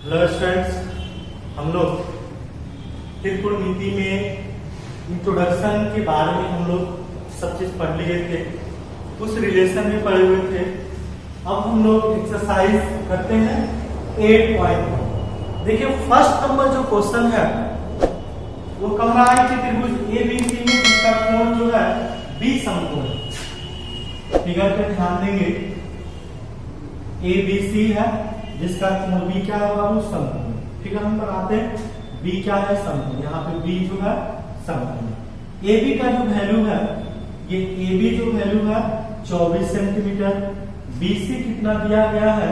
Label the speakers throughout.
Speaker 1: Hello students, हम लोग त्रिकोणमिति में इंट्रोडक्शन के बारे में हम लोग सब चीज पढ़ लिए थे, उस रिलेशन में पढ़े हुए थे। अब हम लोग एक्सरसाइज करते हैं 8.1। देखिए फर्स्ट नंबर जो क्वेश्चन है वो कह रहा है कि त्रिभुज ABC में जिसका कोण जो है B समकोण है। फिगर पे ध्यान देंगे, ABC है जिसका कोण B क्या है बाबू, समकोण। फिगर हम बनाते हैं, B क्या है, समकोण। यहाँ पे B जो है समकोण। AB का जो वैल्यू है, ये AB जो वैल्यू है 24 सेंटीमीटर, BC कितना दिया गया है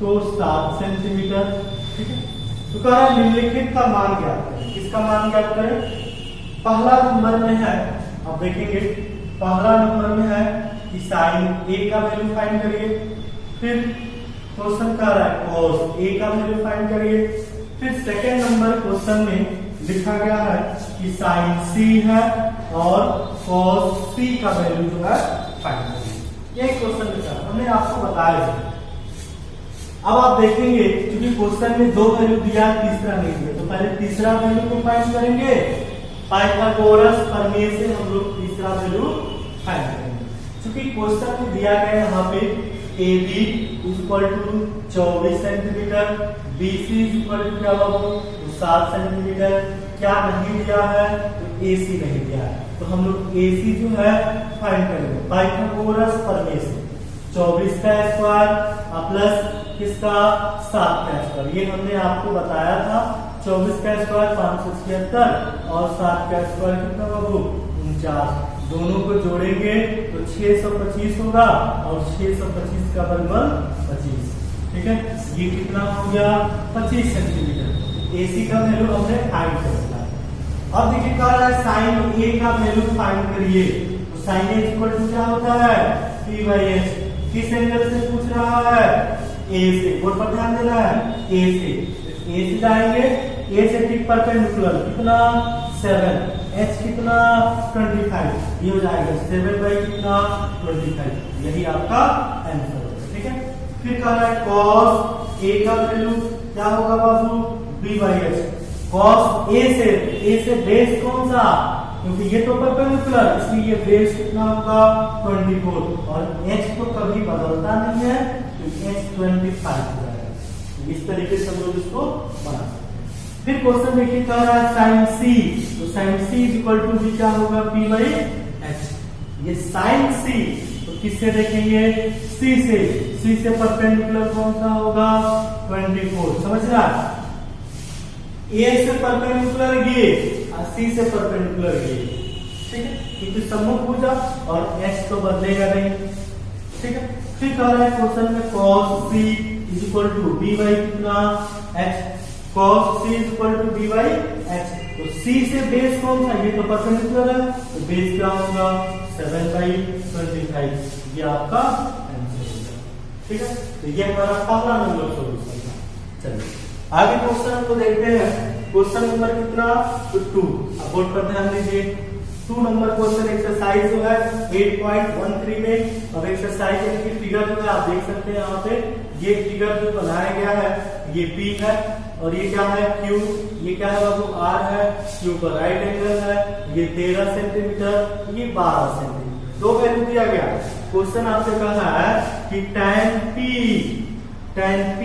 Speaker 1: तो 7 सेंटीमीटर। ठीक है, तो कह रहा है निम्नलिखित का मान ज्ञात करें। किसका मान ज्ञात करें? पहला नंबर में है, अब देखेंगे पहला नंबर में है कि साइन A का वैल्यू फाइंड करिए। फिर क्वेश्चन कर रहा है cos A का वैल्यू फाइंड करिए। फिर सेकंड नंबर क्वेश्चन में लिखा गया है कि साइन C है और cos C का वैल्यू जो है फाइंड करिए। ये क्वेश्चन लिखा है, हमने आपको बताया है। अब आप देखेंगे क्योंकि क्वेश्चन में 2 वैल्यू दिया है, तीसरा नहीं दिया, तो पहले तीसरा वैल्यू को फाइंड करेंगे। पाइथागोरस प्रमेय से हम लोग तीसरा वैल्यू फाइंड करेंगे। क्योंकि क्वेश्चन में दिया गया यहाँ पे AB equal to 24 centimetre, BC equal to क्या बाबू 7 सेंटीमीटर। क्या नहीं दिया है तो AC नहीं दिया है, तो हम लोग AC जो है फाइंड करेंगे पाइथागोरस प्रमेय से। 24 का स्क्वायर प्लस किसका 7 का स्क्वायर, ये हमने आपको बताया था। 24 का स्क्वायर 576 और 7 का स्क्वायर कितना बाबू 49। दोनों को जोड़ेंगे तो 625 होगा और 625 का वर्गमूल 25। ठीक है, ये कितना हो गया 25 सेंटीमीटर। AC का वैल्यू हमने फाइंड कर लिया। अब देखिए कह रहा है साइन A का वैल्यू फाइंड करिए, तो साइन A इक्वल टू क्या होता है P/H। किस एंगल से पूछ रहा है? A से। बोर्ड पर ध्यान देना है, A से जाएंगे, A से ठीक परपेंडिकुलर कितना 7, H कितना 25, ये हो जाएगा 7 बाई कितना 25। यही आपका आंसर होगा। ठीक है, फिर कह रहा है cos A का वैल्यू क्या होगा बाबू B/H। cos A से बेस कौन सा, क्योंकि ये तो परपेंडिकुलर, इसलिए बेस कितना होगा 24 और H तो कभी बदलता नहीं है तो H 25 हो जाएगा। इस तरीके से हम लोग इसको बना सकते हैं। फिर क्वेश्चन देखिए कह रहा है साइन C, तो साइन C इक्वल टू भी क्या होगा P/H। ये साइन C तो किससे देखेंगे C से परपेंडिकुलर कौन सा होगा 24। समझ रहा है, A से परपेंडिकुलर ये और C से परपेंडिकुलर ये। ठीक है, क्योंकि सम्मुख भुजा और H तो बदलेगा नहीं। ठीक है, फिर कह रहा है क्वेश्चन में cos C equal to B by कितना H। cos C equal to B by H, तो C से बेस कौन सा, ये तो परपेंडिकुलर है, तो बेस क्या होगा 7 बाई 25। ये आपका आंसर होगा। ठीक है, तो ये हमारा पहला नंबर सॉल्यूशन था। चलिए आगे क्वेश्चन को देखते हैं। क्वेश्चन नंबर कितना तो 2। अब बोर्ड पर ध्यान दीजिए, 2 नंबर क्वेश्चन एक्सरसाइज जो है 8.13 में। अब एक्सरसाइज की फिगर जो है आप देख सकते हैं यहाँ पे, ये फिगर जो बनाया गया है ये P है और ये क्या है Q, ये क्या है बाबू R है, Q का राइट एंगल है, ये 13 सेंटीमीटर, ये 12 सेंटीमीटर। 2 वैल्यू दिया गया। क्वेश्चन आपसे कहा है कि tan P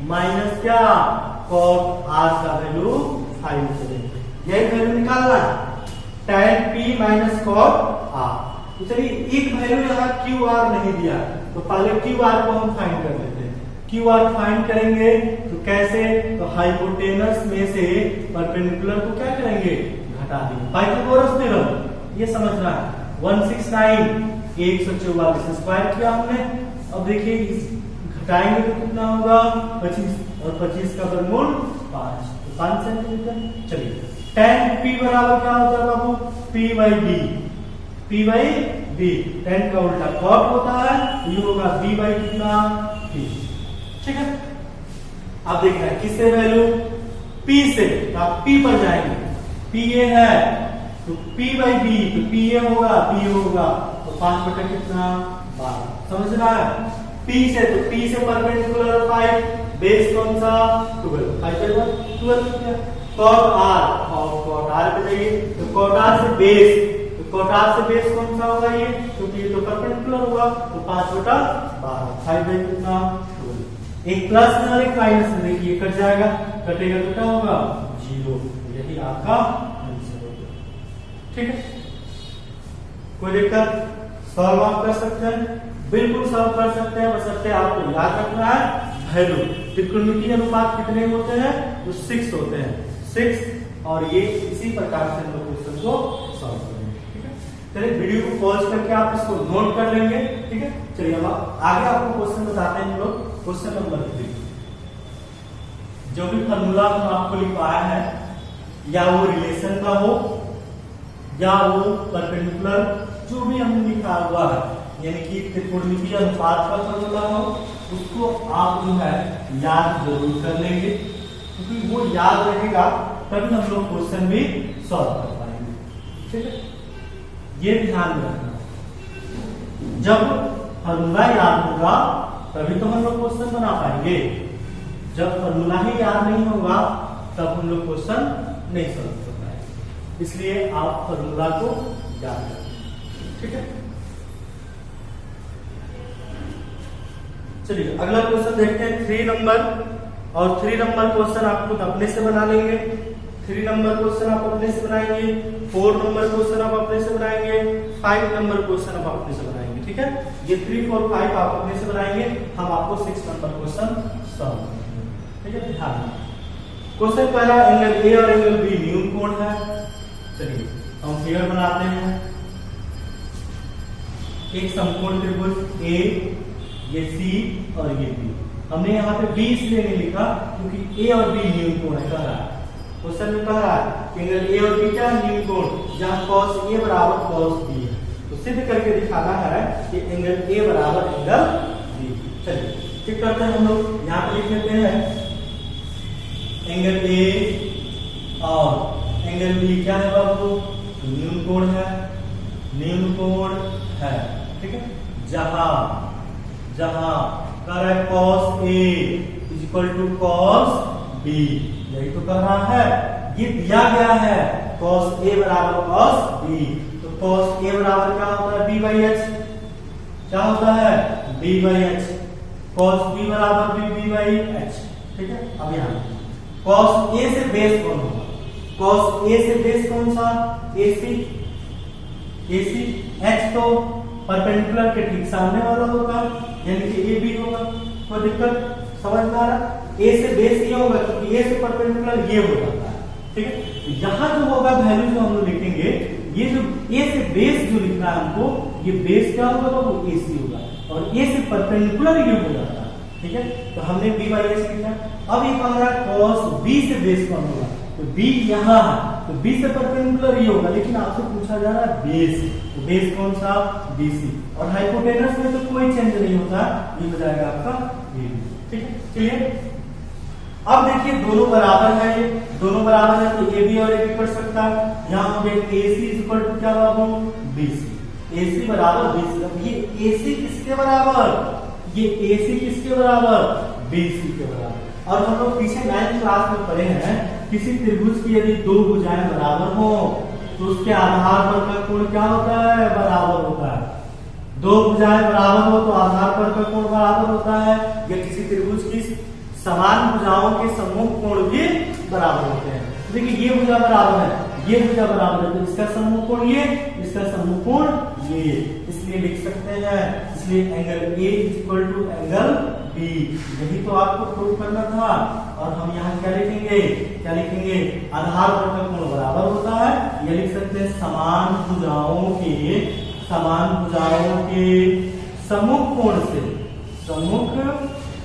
Speaker 1: माइनस क्या cos R का वैल्यू फाइंड करेंगे। यही वैल्यू निकालना है, tan P minus cos R। तो चलिए एक वैल्यू यहाँ QR नहीं दिया, तो पहले QR को हम फाइंड कर लेते हैं। QR फाइंड करेंगे तो कैसे, तो हाइपोटेनस में से परपेंडिकुलर को क्या करेंगे घटा देंगे। पाइथागोरस थ्योरम ये समझना है। 169 144 स्क्वायर किया हमने। अब देखिए घटाएंगे तो कितना होगा 25 और 25 का वर्गमूल 5, तो 5 सेंटीमीटर। चलिए tan P बराबर क्या होता है बाबू P/B। tan का उल्टा cot होता है, ये होगा B बाई कितना P। ठीक है, आप देख रहे हैं किससे वैल्यू P से, तो आप P पर जाएंगे। P ये है तो P/B, तो P ये होगा B होगा, तो 5 बटा कितना 12। समझ रहा है, P से, तो P से परपेंडिकुलर 5, बेस कौन सा 12, 5 बाई 1 12 cot r, और cot r पे जाइए तो cot r से बेस, तो cot r से बेस कौन सा होगा ये, क्योंकि ये तो परपेंडिकुलर होगा, तो 5/12 5 बाई कितना 12, एक प्लस में और एक माइनस में, देखिए कट जाएगा, कटेगा तो क्या होगा 0, यही आपका आंसर होगा। ठीक है, कोई दिक्कत, सॉल्व आप कर सकते हैं, बिल्कुल सॉल्व कर सकते हैं, बशर्ते आपको याद रखना है वैल्यू। त्रिकोणमितीय अनुपात कितने होते हैं, तो 6 होते हैं, 6, और ये इसी प्रकार से हम लोग क्वेश्चन को सॉल्व करेंगे। ठीक है, चलिए वीडियो को पॉज करके आप इसको नोट कर लेंगे। ठीक है, चलिए अब आगे आपको क्वेश्चन बताते हैं हम लोग। क्वेश्चन नंबर 3, जो भी फॉर्मूला हम आपको लिखवाया है, या वो रिलेशन का हो या वो परपेंडिकुलर जो भी हमने लिखा हुआ है, यानी कि त्रिकोणमितीय अनुपात का फॉर्मूला हो, उसको आप जो है याद जरूर कर लेंगे, क्योंकि वो याद रहेगा तभी हम लोग क्वेश्चन भी सॉल्व कर पाएंगे। ठीक है, ये ध्यान में रखना, जब फॉर्मूला याद होगा तभी तो हम लोग क्वेश्चन बना पाएंगे, जब फॉर्मूला ही याद नहीं होगा तब हम लोग क्वेश्चन नहीं सॉल्व कर पाएंगे, इसलिए आप फॉर्मूला को याद रखें। ठीक है, चलिए अगला क्वेश्चन देखते हैं 3 नंबर, और 3 नंबर क्वेश्चन आप खुद अपने से बना लेंगे। 3 नंबर क्वेश्चन आप अपने से बनाएंगे, 4 नंबर क्वेश्चन आप अपने से बनाएंगे, 5 नंबर क्वेश्चन आप अपने से बनाएंगे। ठीक है, ये 3, 4, 5 आप अपने से बनाएंगे, हम आपको 6 नंबर क्वेश्चन सॉल्व करेंगे। ठीक है, ध्यान, क्वेश्चन पहला, एंगल ए और एंगल बी न्यून कोण है। चलिए हम फिगर बनाते हैं, एक समकोण त्रिभुज ए, ये सी और ये बी। हमने यहाँ पे बी इसलिए नहीं लिखा क्योंकि ए और बी न्यून कोण है, कह रहा है क्वेश्चन में, कह रहा है कि एंगल ए और बी क्या न्यून कोण, जहाँ cos a बराबर cos b है, तो सिद्ध करके दिखाना है कि एंगल ए बराबर एंगल बी। चलिए चेक करते हैं हम लोग, यहाँ पे लिख लेते हैं एंगल ए और एंगल बी क्या है बाबू, न्यून कोण है, न्यून कोण है। ठीक है, जहां जहां कर रहा है cos A is equal to cos B, यही तो कर रहा है, ये दिया गया है cos A बराबर cos B, तो cos A बराबर क्या होता है b बाई h, क्या होता है b by h, cos B बराबर b बाई h। ठीक है, अब यहाँ cos A से बेस कौन होगा, cos A से बेस कौन सा, AC, AC, h तो परपेंडिकुलर के ठीक सामने वाला होगा, यानी कि ए बी होगा। कोई दिक्कत, समझ में आ रहा, ए से बेस ये होगा क्योंकि ए से परपेंडिकुलर ये हो जाता है। ठीक है, तो यहाँ जो होगा वैल्यू जो हम लोग लिखेंगे, ये जो ए से बेस जो लिखना है हमको, ये बेस क्या होगा तो वो ए सी होगा, और ए से परपेंडिकुलर ये हो जाता है। ठीक है, तो हमने बी बाई एस लिखा। अब ये कह रहा है cos बी से बेस कौन होगा, तो बी यहाँ है, तो बी से परपेंडिकुलर ये होगा, लेकिन आपसे पूछा जा रहा है बेस, तो बेस कौन सा BC, और हाइपोटेनस में तो कोई चेंज नहीं होता, ये हो जाएगा आपका AB। ठीक है, क्लियर। अब देखिए दोनों बराबर है, ये दोनों बराबर है तो AB और AB कर सकता है, यहाँ हो गया AC इज इक्वल टू क्या बाबू BC, AC बराबर BC। अब ये AC किसके बराबर, ये AC किसके बराबर, BC के बराबर। और हम लोग पीछे 9th क्लास में पढ़े हैं, किसी त्रिभुज की यदि दो भुजाएं बराबर हो तो उसके आधार पर का कोण क्या होता है, बराबर होता है। दो भुजाएं बराबर हो तो आधार पर का कोण बराबर होता है, या किसी त्रिभुज की समान भुजाओं के समूह कोण भी बराबर होते हैं। देखिए ये भुजा बराबर है, ये भुजा बराबर है, तो इसका समूह कोण ये, इसका समूह कोण ये, इसलिए लिख सकते हैं, इसलिए angle A is equal to angle B। यही तो आपको प्रूव करना था, और हम यहाँ क्या लिखेंगे, क्या लिखेंगे, आधार पर का कोण बराबर होता है, ये लिख सकते हैं समान भुजाओं के सम्मुख कोण से, सम्मुख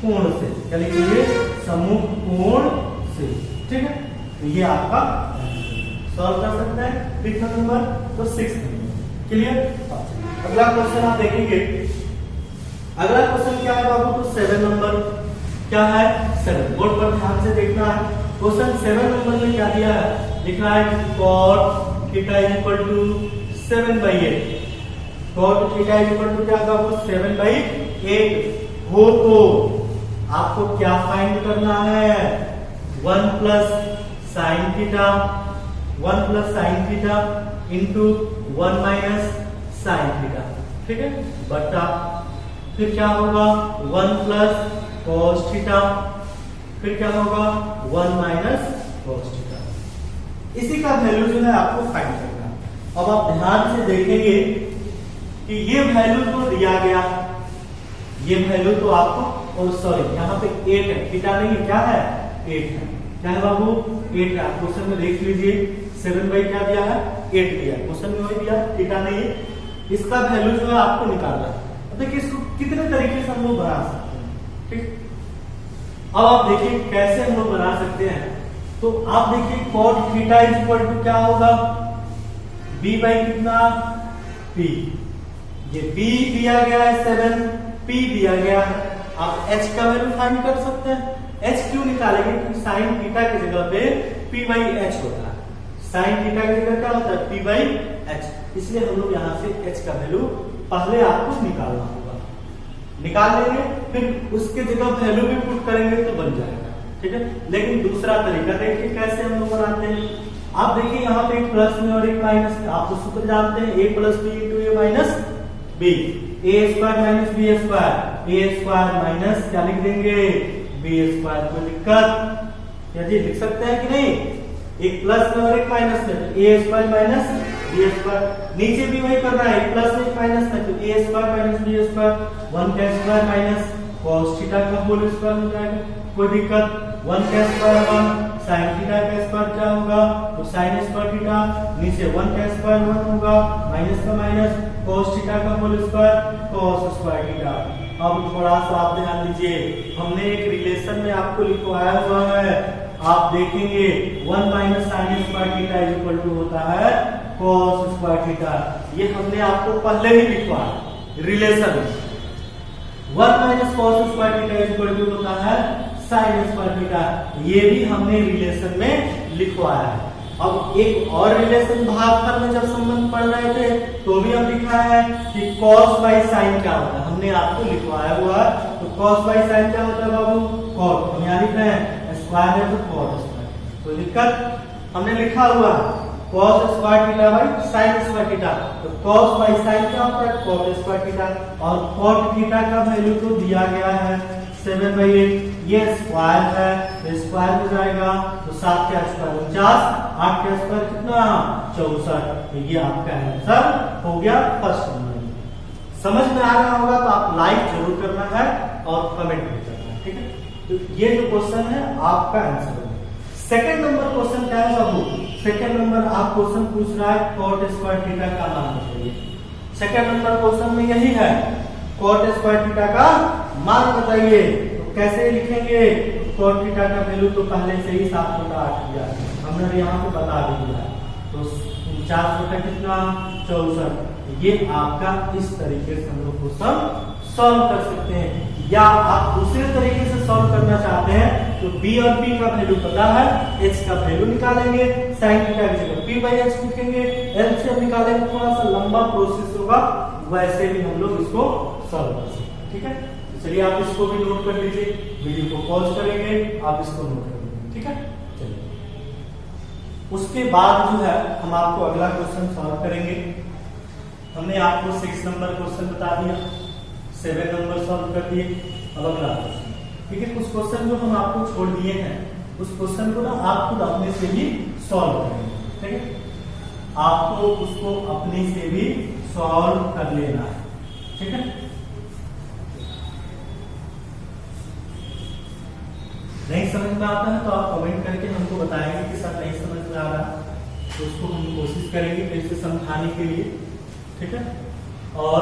Speaker 1: कोण से, क्या लिखेंगे, सम्मुख कोण से। ठीक है, तो ये आपका सॉल्व कर सकते हैं। कितना नंबर, तो 6 नंबर। क्लियर। अगला क्वेश्चन आप देखेंगे, अगला क्वेश्चन क्या है बाबू, तो 7 नंबर क्या है, 7। बोर्ड पर ध्यान से देखना है। क्वेश्चन 7 नंबर में क्या दिया है, लिख रहा है cot theta is equal to 7/8। cot theta is equal to क्या होगा, 7/8। हो तो आपको क्या फाइंड करना है, 1 plus sine theta, 1 plus sine theta into 1 minus sine theta, ठीक है, बटा फिर क्या होगा 1 प्लस कॉस थीटा, फिर क्या होगा 1 माइनस कॉस थीटा। इसी का वैल्यू जो है आपको फाइंड करना है। अब आप ध्यान से देखेंगे कि ये वैल्यू तो दिया गया, ये वैल्यू तो आपको, और सॉरी यहाँ पे 8 है, थीटा नहीं है, क्या है 8 है, क्या है बाबू 8 है। क्वेश्चन में देख लीजिए 7 बाई क्या दिया है 8 दिया, क्वेश्चन में वही दिया, थीटा नहीं है। इसका वैल्यू जो है आपको निकालना है। अब देखिए इसको कितने तरीके से हम लोग बना सकते हैं, ठीक। अब आप देखिए कैसे हम लोग बना सकते हैं। तो आप देखिए cot theta is equal to क्या होगा, b बाई कितना p, ये b दिया गया है 7, p दिया गया है। आप h का वैल्यू फाइंड कर सकते हैं। h क्यों निकालेंगे, क्योंकि साइन थीटा की जगह पे p बाई h होता है, साइन थीटा की जगह क्या होता है p बाई h, इसलिए हम लोग यहाँ से h का वैल्यू पहले आपको निकालना होगा, निकाल लेंगे, फिर उसके जगह वैल्यू भी पुट करेंगे तो बन जाएगा, ठीक है। लेकिन दूसरा तरीका देखिए कैसे हम लोग बनाते हैं। आप देखिए यहाँ पे एक प्लस में और एक माइनस में, आप तो सूत्र जानते हैं a plus B into A minus B, A square minus B square, A square minus क्या लिख देंगे बी स्क्वायर। कोई दिक्कत या जी लिख सकते हैं कि नहीं, एक प्लस में और एक माइनस में, तो ए स्क्वायर माइनस बी स्क्वायर, नीचे भी वही करना है, एक प्लस में एक माइनस में, तो ए स्क्वायर माइनस बी स्क्वायर, 1 का स्क्वायर माइनस cos थीटा का होल स्क्वायर हो जाएगा। कोई दिक्कत, 1 का स्क्वायर 1, साइन थीटा का स्क्वायर क्या होगा, तो साइन स्क्वायर थीटा, नीचे 1 का स्क्वायर 1 होगा, माइनस का माइनस, cos थीटा का whole square cos square theta. अब थोड़ा सा आप ध्यान दीजिए, हमने एक रिलेशन में आपको लिखवाया हुआ है, आप देखेंगे 1 minus sine square theta is equal to होता है cos स्क्वायर थीटा। ये हमने आपको पहले ही लिखवाया रिलेशन में, 1 minus cos square theta is equal to होता है साइन स्क्वायर थीटा, ये भी हमने रिलेशन में लिखवाया है। अब एक और रिलेशन भागफल में जब संबंध पढ़ रहे थे तो भी हम लिखा है कि cos बाई साइन क्या होता है, हमने आपको लिखवाया हुआ है। तो cos बाई साइन क्या होता है बाबू, cot, हम यहाँ लिख रहे हैं स्क्वायर है तो cot स्क्वायर। कोई दिक्कत, हमने लिखा हुआ है cos square theta by sine square theta, तो cos बाई साइन क्या होता है cot स्क्वायर थीटा, और cot थीटा का वैल्यू तो दिया गया है 7/8, ये स्क्वायर है तो स्क्वायर हो जाएगा, तो 7 का स्क्वायर 49, 8 का स्क्वायर कितना 64, तो ये आपका आंसर हो गया फर्स्ट नंबर। समझ में आ रहा होगा तो आप लाइक जरूर करना है और कमेंट भी करना है, ठीक है। तो ये जो क्वेश्चन है आपका आंसर है। सेकंड नंबर क्वेश्चन क्या है बाबू, सेकंड नंबर आप क्वेश्चन पूछ रहा है cot स्क्वायर थीटा का मान बताइए। सेकंड नंबर क्वेश्चन में यही है, cot स्क्वायर थीटा का मान बताइए। तो कैसे लिखेंगे, cot थीटा का वैल्यू तो पहले से ही 7/8 दिया है, हमने यहाँ पे बता भी दिया है, तो 49 बटा कितना 64। ये आपका इस तरीके से हम लोग क्वेश्चन सॉल्व कर सकते हैं, या आप दूसरे तरीके से सॉल्व करना चाहते हैं तो b और p का वैल्यू पता है, h का वैल्यू निकालेंगे, sin थीटा की जगह p बाई h लिखेंगे, LCM निकालेंगे, थोड़ा सा लंबा प्रोसेस होगा, वैसे भी हम लोग इसको सॉल्व कर सकते हैं, ठीक है। तो चलिए आप इसको भी नोट कर लीजिए, वीडियो को पॉज करेंगे, आप इसको नोट कर लीजिए, ठीक है। चलिए उसके बाद जो है हम आपको अगला क्वेश्चन सॉल्व करेंगे। हमने आपको 6 नंबर क्वेश्चन बता दिया, 7 नंबर सॉल्व कर दिए, अब अगला क्वेश्चन, ठीक है। कुछ क्वेश्चन जो हम आपको छोड़ दिए हैं उस क्वेश्चन को ना आप खुद अपने से भी सॉल्व करेंगे, ठीक है। आपको उसको अपने से भी सॉल्व कर लेना है, ठीक है। नहीं समझ में आता है तो आप कमेंट करके हमको बताएंगे कि सर नहीं समझ में आ रहा, तो उसको हम कोशिश करेंगे फिर से समझाने के लिए, ठीक है। और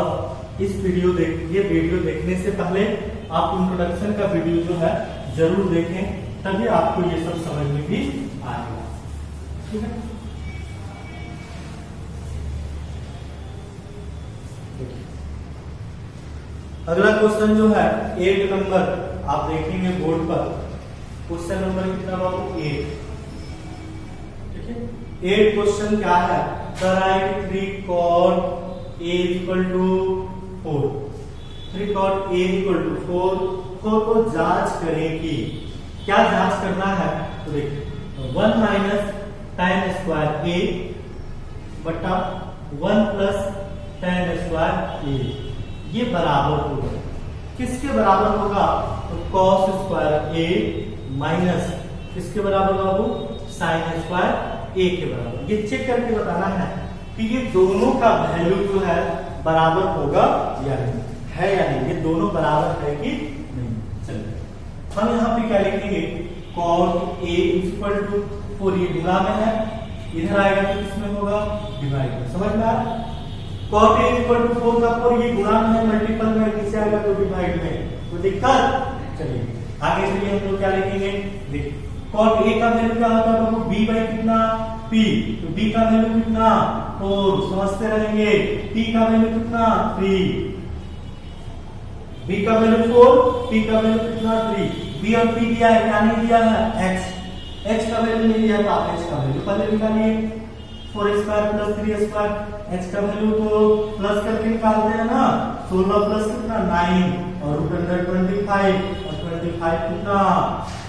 Speaker 1: इस वीडियो देखने से पहले आप इंट्रोडक्शन का वीडियो जो है जरूर देखें, तभी आपको ये सब समझ में भी आएगा, ठीक है। अगला क्वेश्चन जो है 8 नंबर आप देखेंगे बोर्ड पर, क्वेश्चन नंबर कितना बाबू 8, ठीक है। 8 क्वेश्चन क्या है, the right 3 cot a = 4, 3 cot a equal to 4 को जांच करेंगे। क्या जांच करना है तो देखिए 1 माइनस tan स्क्वायर a बटा 1 प्लस tan स्क्वायर a ये बराबर होगा किसके बराबर होगा तो cos स्क्वायर a माइनस किसके बराबर होगा वो sin स्क्वायर a के बराबर। ये चेक करके बताना है कि ये दोनों का वैल्यू जो है बराबर होगा या नहीं, है या नहीं, ये दोनों बराबर है कि नहीं। चलिए हम यहाँ पे क्या लिखेंगे cot a इक्वल टू 4 ये गुणा में है, इधर आएगा तो किसमें होगा डिवाइड में। समझ में आया cot a इक्वल टू 4 का 4 ये गुणा में है, मल्टीपल में नीचे आएगा तो डिवाइड में, तो दिक्कत। चलिए आगे चलिए हम लोग क्या लिखेंगे देखिए cot a का वैल्यू क्या होता है तो b बाई कितना p, तो b का वैल्यू कितना 4 समझते रहेंगे, p का वैल्यू कितना 3, b का वैल्यू 4 p का वैल्यू कितना 3, b और p दिया है क्या नहीं दिया है h का वैल्यू नहीं दिया है तो आप h का वैल्यू पहले निकालिए 4 स्क्वायर प्लस 3 स्क्वायर, h का वैल्यू तो प्लस करके निकालते हैं ना 16 प्लस कितना 9 और रूट अंडर 25 और 25 कितना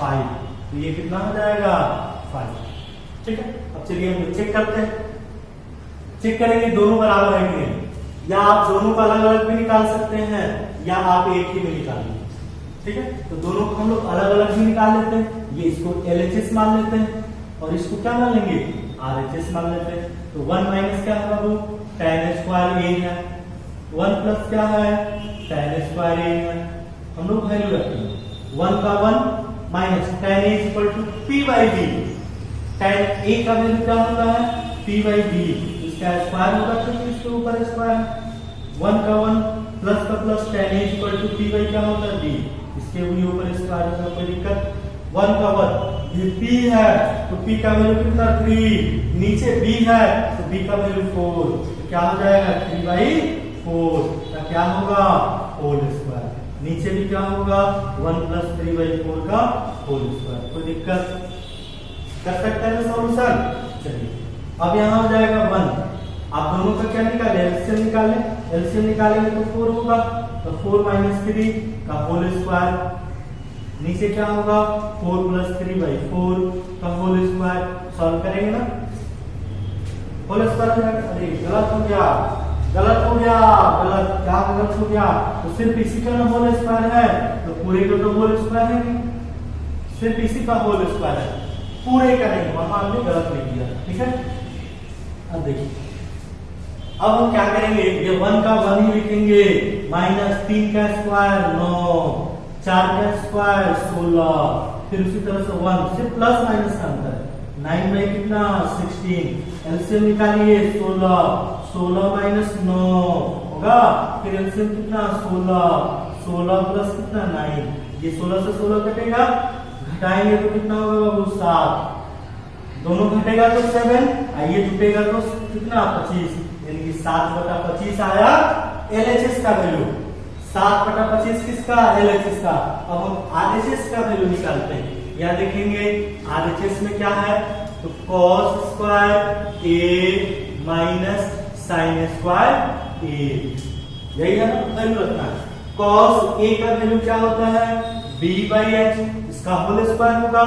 Speaker 1: 5 तो ये कितना हो जाएगा 5। ठीक है अब चलिए हम चेक करते हैं, चेक करेंगे दोनों बराबर है कि नहीं, या आप दोनों को अलग अलग भी निकाल सकते हैं या आप एक ही में निकाल लेंगे। ठीक है तो दोनों को हम लोग अलग अलग भी निकाल लेते हैं, ये इसको LHS मान लेते हैं और इसको क्या मान लेंगे RHS मान लेते हैं। तो 1 माइनस क्या है वो tan स्क्वायर a है, 1 प्लस क्या है tan स्क्वायर a है, हम लोग वैल्यू रखते हैं 1 का 1 minus tan a equal to p by b, tan a का वैल्यू क्या होता है p बाई b, इसका स्क्वायर होगा क्योंकि इसके ऊपर स्क्वायर, 1 का 1 प्लस का plus tan a equal to p by क्या होता है b, इसके भी ऊपर स्क्वायर होगा, कोई दिक्कत। 1 का 1 ये p है तो p का वैल्यू कितना 3, नीचे b है तो b का वैल्यू 4, तो क्या हो जाएगा 3 बाई 4 का क्या होगा होल स्क्वायर, नीचे भी क्या होगा 1 प्लस 3 बाई 4 का होल स्क्वायर। कोई दिक्कत कर सकते हैं सॉल्यूशन। चलिए अब यहाँ हो जाएगा 1, आप दोनों का क्या निकाले एलसीएम निकाले, एलसीएम निकालेंगे तो 4 होगा, तो 4 माइनस 3 का होल स्क्वायर, नीचे क्या होगा 4 प्लस 3 बाई 4 का होल स्क्वायर, सॉल्व करेंगे ना होल स्क्वायर। अरे गलत हो गया, गलत हो गया, गलत क्या गलत हो गया, तो सिर्फ इसी का ना होल स्क्वायर है तो पूरे का तो होल स्क्वायर है नहीं, सिर्फ इसी का होल स्क्वायर है, पूरे का नहीं, वहां हमने गलत लिख दिया। ठीक है अब देखिए अब हम क्या करेंगे, ये 1 का 1 ही लिखेंगे, माइनस 3 का स्क्वायर 9, 4 का स्क्वायर 16, फिर उसी तरह से 1 सिर्फ प्लस माइनस का अंतर, 9 बाई कितना 16, एलसीएम निकालिए 16, 16 माइनस 9 होगा, फिर एलसीएम कितना 16, 16 प्लस कितना 9, ये 16 से 16 कटेगा, घटाएंगे तो कितना होगा वो 7, दोनों घटेगा तो 7, आइए जुटेगा तो कितना 25, यानी कि 7/25 आया LHS का वैल्यू, 7/25 किसका LHS का। अब हम RHS का वैल्यू निकालते हैं, या देखेंगे RHS में क्या है तो cos square a minus sin square a, यही है ना वैल्यू रखना है। cos a का वैल्यू क्या होता है b बाई h, इसका होल स्क्वायर होगा,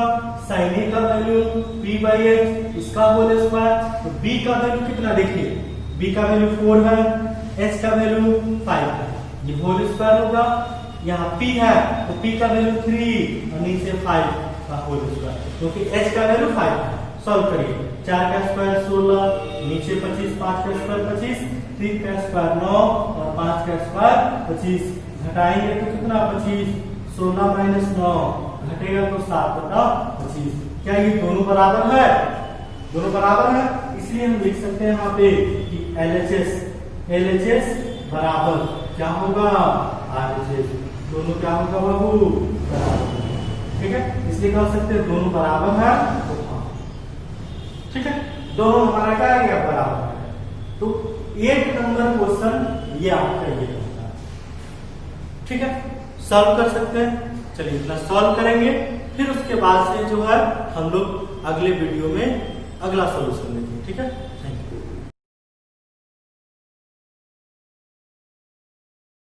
Speaker 1: sin a का वैल्यू p बाई h, इसका होल स्क्वायर, तो b का वैल्यू कितना देखिए, b का वैल्यू 4 है, h का वैल्यू 5 है, ये होल स्क्वायर होगा, यहाँ p है तो p का वैल्यू 3 और नीचे 5 का होल स्क्वायर, क्योंकि h का वैल्यू 5 है। सॉल्व करिए, 4 का स्क्वायर 16, नीचे 25, 5 का स्क्वायर 25, 3 का स्क्वायर 9 और 5 का स्क्वायर 25, घटाएंगे तो कितना 25, 16 माइनस 9 घटेगा तो 7/25। क्या ये दोनों बराबर है, दोनों बराबर है, इसलिए हम लिख सकते हैं यहाँ पे कि LHS बराबर क्या होगा RHS, दोनों क्या होगा बाबू बराबर। ठीक है इसलिए कह सकते हैं दोनों बराबर है, ठीक है दोनों हमारा क्या आ गया बराबर है। तो 8 नंबर क्वेश्चन ये आपका ये होता है। ठीक है सॉल्व कर सकते हैं, चलिए इतना सॉल्व करेंगे, फिर उसके बाद से जो है हम लोग अगले वीडियो में अगला सॉल्यूशन देखेंगे। ठीक है।